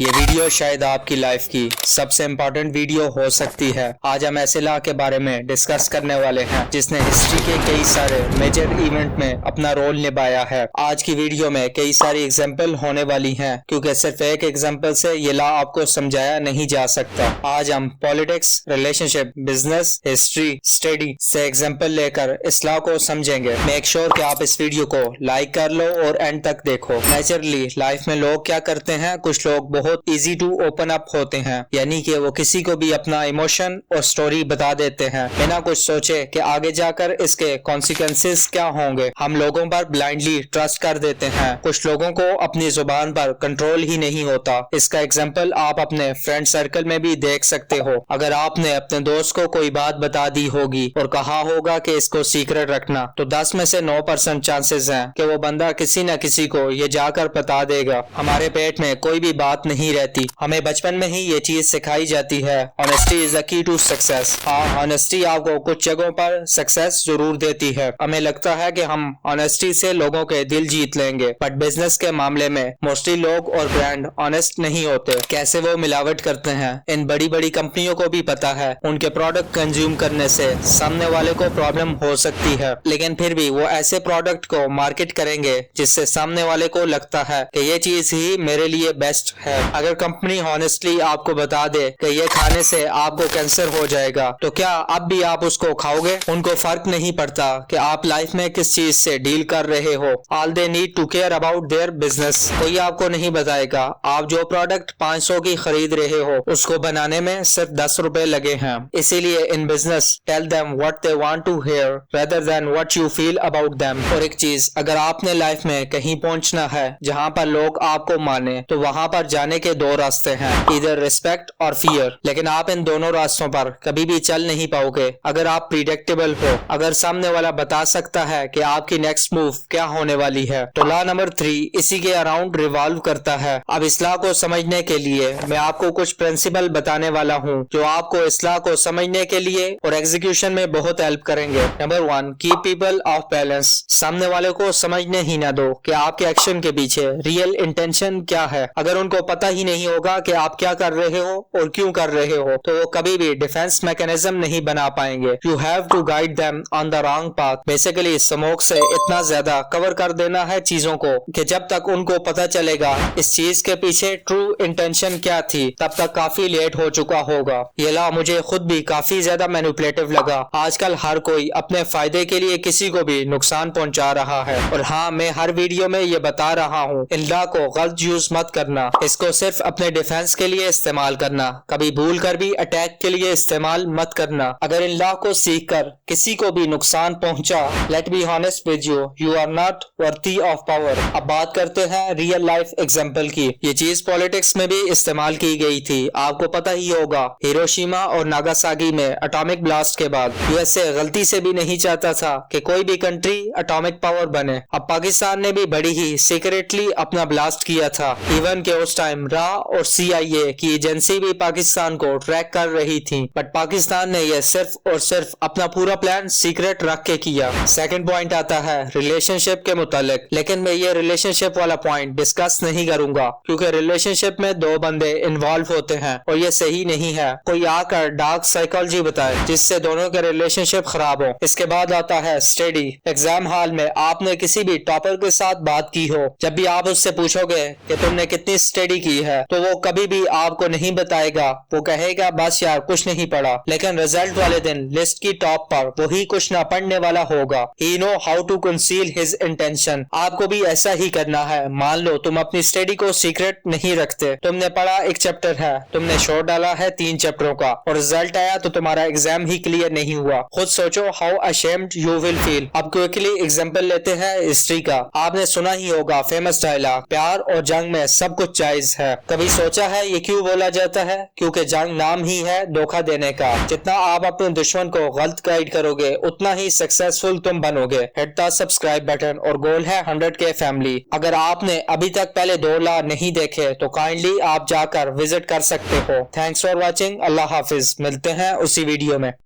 ये वीडियो शायद आपकी लाइफ की सबसे इम्पोर्टेंट वीडियो हो सकती है। आज हम ऐसे लॉ के बारे में डिस्कस करने वाले हैं जिसने हिस्ट्री के कई सारे मेजर इवेंट में अपना रोल निभाया है। आज की वीडियो में कई सारी एग्जाम्पल होने वाली हैं क्योंकि सिर्फ एक एग्जाम्पल से ये लॉ आपको समझाया नहीं जा सकता। आज हम politics, relationship, business, history, study से एग्जाम्पल लेकर इस लॉ को समझेंगे। मेक श्योर कि आप इस वीडियो को लाइक कर लो और एंड तक देखो। नेचुरली लाइफ में लोग क्या करते हैं, कुछ लोग बहुत इजी टू ओपन अप होते हैं, यानी कि वो किसी को भी अपना इमोशन और स्टोरी बता देते हैं बिना कुछ सोचे कि आगे जाकर इसके कॉन्सिक्वेंसेस क्या होंगे। हम लोगों पर ब्लाइंडली ट्रस्ट कर देते हैं। कुछ लोगों को अपनी जुबान पर कंट्रोल ही नहीं होता। इसका एग्जाम्पल आप अपने फ्रेंड सर्कल में भी देख सकते हो। अगर आपने अपने दोस्त को कोई बात बता दी होगी और कहा होगा कि इसको सीक्रेट रखना, तो 10 में से 9% चांसेस हैं कि वो बंदा किसी न किसी को ये जाकर बता देगा। हमारे पेट में कोई भी बात नहीं रहती। हमें बचपन में ही ये चीज सिखाई जाती है, honesty is the key to success. हाँ, ऑनेस्टी आपको कुछ जगहों पर सक्सेस जरूर देती है। हमें लगता है कि हम ऑनेस्टी से लोगों के दिल जीत लेंगे, बट बिजनेस के मामले में मोस्टली लोग और ब्रांड ऑनेस्ट नहीं होते। कैसे वो मिलावट करते हैं, इन बड़ी बड़ी कंपनियों को भी पता है। उनके प्रोडक्ट कंज्यूम करने से सामने वाले को प्रॉब्लम हो सकती है, लेकिन फिर भी वो ऐसे प्रोडक्ट को मार्केट करेंगे जिससे सामने वाले को लगता है कि ये चीज ही मेरे लिए बेस्ट है। अगर कंपनी ऑनेस्टली आपको बता दे कि ये खाने से आपको कैंसर हो जाएगा, तो क्या अब भी आप उसको खाओगे? उनको फर्क नहीं पड़ता कि आप लाइफ में किस चीज से डील कर रहे हो। All they need to care about their business. कोई आपको नहीं बताएगा आप जो प्रोडक्ट 500 की खरीद रहे हो उसको बनाने में सिर्फ 10 रुपए लगे हैं। इसीलिए in business tell them what they want to hear rather than what you feel about them. और एक चीज, अगर आपने लाइफ में कहीं पहुंचना है जहां पर लोग आपको माने, तो वहां पर जाने के दो रास्ते हैं, इधर रिस्पेक्ट और फियर। लेकिन आप इन दोनों रास्तों पर कभी भी चल नहीं पाओगे अगर आप प्रिडिक्टेबल हो। अगर सामने वाला बता सकता है कि आपकी नेक्स्ट मूव क्या होने वाली है, तो लॉ नंबर 3 इसी के अराउंड रिवॉल्व करता है। अब इस लॉ को समझने के लिए मैं आपको कुछ प्रिंसिपल बताने वाला हूँ जो आपको इस लॉ को समझने के लिए और एग्जीक्यूशन में बहुत हेल्प करेंगे। Number 1, keep people of balance. सामने वाले को समझने ही ना दो कि आपके एक्शन के पीछे रियल इंटेंशन क्या है। अगर उनको पता ही नहीं होगा कि आप क्या कर रहे हो और क्यों कर रहे हो, तो वो कभी भी डिफेंस मैकेनिज्म नहीं बना पाएंगे। You have to guide them on the wrong path. Basically smoke से इतना ज्यादा कवर कर देना है चीजों को कि जब तक उनको पता चलेगा इस चीज के पीछे ट्रू इंटेंशन क्या थी, तब तक काफी लेट हो चुका होगा। ये लॉ मुझे खुद भी काफी ज्यादा मैनिपुलेटिव लगा। आजकल हर कोई अपने फायदे के लिए किसी को भी नुकसान पहुंचा रहा है। और हाँ, मैं हर वीडियो में ये बता रहा हूँ, इन लॉ को गलत यूज मत करना। इसको सिर्फ अपने डिफेंस के लिए इस्तेमाल करना, कभी भूल कर भी अटैक के लिए इस्तेमाल मत करना। अगर इन लॉ को सीख कर किसी को भी नुकसान पहुंचा, let be honest with you, you are not worthy of power. अब बात करते हैं रियल लाइफ एग्जांपल की। ये चीज पॉलिटिक्स में भी इस्तेमाल की गई थी। आपको पता ही होगा, हिरोशिमा और नागासाकी में एटॉमिक ब्लास्ट के बाद यूएसए गलती से भी नहीं चाहता था कि कोई भी कंट्री एटॉमिक पावर बने। अब पाकिस्तान ने भी बड़ी ही सीक्रेटली अपना ब्लास्ट किया था। इवन के उस टाइम रा और CIA की एजेंसी भी पाकिस्तान को ट्रैक कर रही थी, बट पाकिस्तान ने यह सिर्फ और सिर्फ अपना पूरा प्लान सीक्रेट रख के किया। सेकंड पॉइंट आता है रिलेशनशिप के मुतालिक, लेकिन मैं ये रिलेशनशिप वाला पॉइंट डिस्कस नहीं करूंगा क्योंकि रिलेशनशिप में दो बंदे इन्वॉल्व होते हैं और ये सही नहीं है कोई आकर डार्क साइकोलॉजी बताए जिससे दोनों के रिलेशनशिप खराब हो। इसके बाद आता है स्टडी। एग्जाम हॉल में आपने किसी भी टॉपर के साथ बात की हो, जब भी आप उससे पूछोगे कि तुमने कितनी स्टडी की है, तो वो कभी भी आपको नहीं बताएगा। वो कहेगा बस यार कुछ नहीं पढ़ा, लेकिन रिजल्ट वाले दिन लिस्ट की टॉप पर वही कुछ ना पढ़ने वाला होगा। He know how to conceal his intention। आपको भी ऐसा ही करना है। मान लो तुम अपनी स्टडी को सीक्रेट नहीं रखते, तुमने पढ़ा एक चैप्टर है, तुमने शो डाला है 3 चैप्टरों का और रिजल्ट आया तो तुम्हारा एग्जाम ही क्लियर नहीं हुआ। खुद सोचो how ashamed you will feel. अब क्विकली एग्जाम्पल लेते हैं हिस्ट्री का। आपने सुना ही होगा फेमस डायलॉग, प्यार और जंग में सब कुछ जायज है। कभी सोचा है ये क्यों बोला जाता है? क्योंकि जंग नाम ही है धोखा देने का। जितना आप अपने दुश्मन को गलत गाइड करोगे, उतना ही सक्सेसफुल तुम बनोगे। हिट द सब्सक्राइब बटन और गोल है 100K फैमिली। अगर आपने अभी तक पहले 2 लॉ नहीं देखे तो काइंडली आप जाकर विजिट कर सकते हो। Thanks for watching. अल्लाह हाफिज। मिलते हैं उसी वीडियो में।